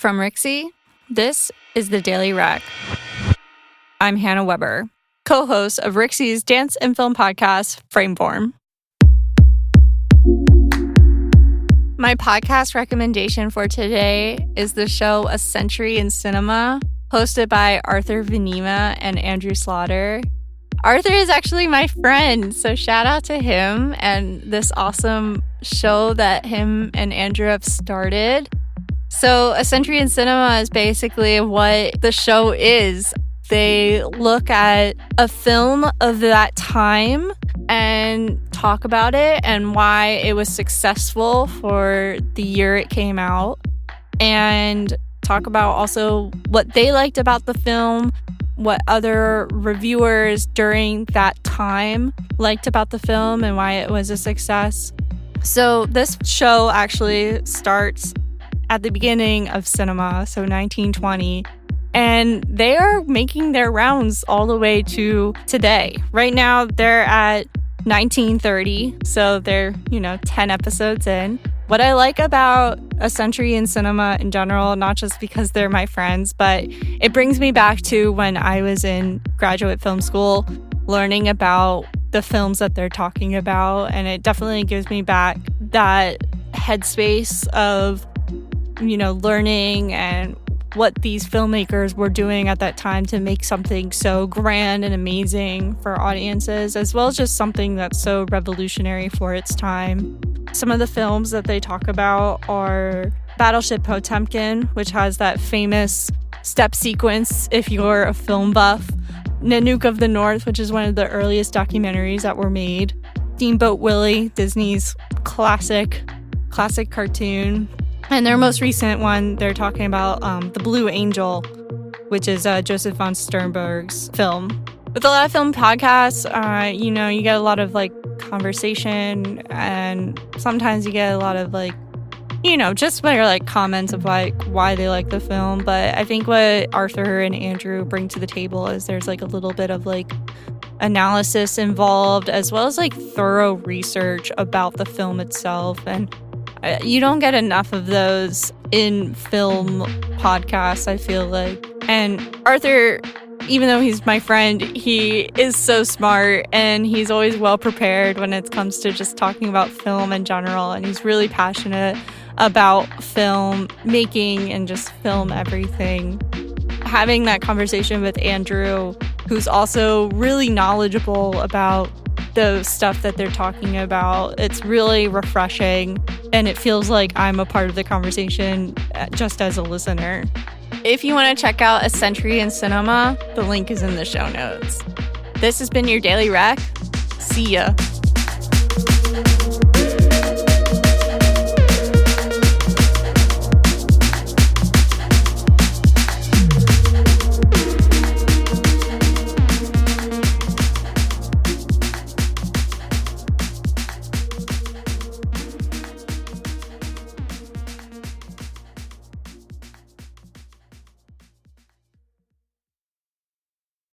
From Rixie, this is the Daily Rec. I'm Hannah Weber, co-host of Rixie's dance and film podcast, Frameform. My podcast recommendation for today is the show A Century in Cinema, hosted by Arthur Venema and Andrew Slaughter. Arthur is actually my friend, so shout out to him and this awesome show that him and Andrew have started. So A Century in Cinema is basically what the show is. They look at a film of that time and talk about it and why it was successful for the year it came out, and talk about also what they liked about the film, what other reviewers during that time liked about the film, and why it was a success. So this show actually starts at the beginning of cinema, so 1920, and they are making their rounds all the way to today. Right now, they're at 1930, so they're, 10 episodes in. What I like about A Century in Cinema in general, not just because they're my friends, but it brings me back to when I was in graduate film school, learning about the films that they're talking about, and it definitely gives me back that headspace of learning and what these filmmakers were doing at that time to make something so grand and amazing for audiences, as well as just something that's so revolutionary for its time. Some of the films that they talk about are Battleship Potemkin, which has that famous step sequence if you're a film buff. Nanook of the North, which is one of the earliest documentaries that were made. Steamboat Willie, Disney's classic cartoon. And their most recent one, they're talking about The Blue Angel, which is Joseph von Sternberg's film. With a lot of film podcasts, you get a lot of conversation, and sometimes you get a lot of just better comments of why they like the film. But I think what Arthur and Andrew bring to the table is there's a little bit of analysis involved, as well as thorough research about the film itself. And you don't get enough of those in film podcasts, I feel like. And Arthur, even though he's my friend, he is so smart, and he's always well prepared when it comes to just talking about film in general. And he's really passionate about film making and just film everything. Having that conversation with Andrew, who's also really knowledgeable about the stuff that they're talking about, it's really refreshing, and it feels like I'm a part of the conversation just as a listener. If you want to check out A Century in Cinema, the link is in the show notes. This has been your Daily Rec. See ya.